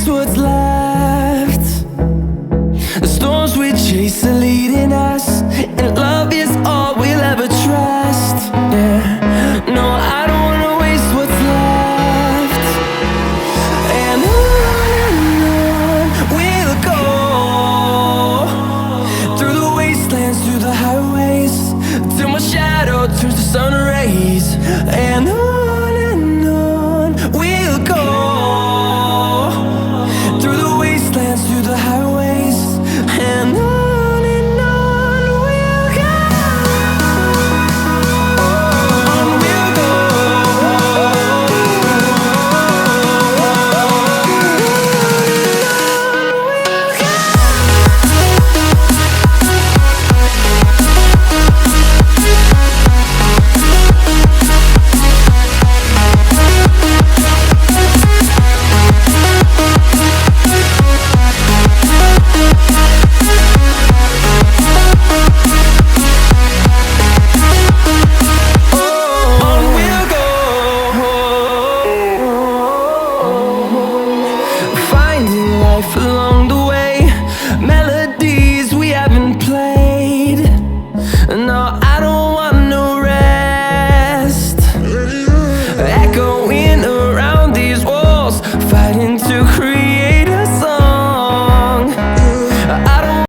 waste what's left. The storms we chase are leading us, and love is all we'll ever trust. Yeah, no, I don't wanna waste what's left. And on we'll go, through the wastelands, through the highways, till my shadow turns to sun rays. And on we'll go, through the wastelands, through the highways, and on we'll go. On we'll go. Finding life alone.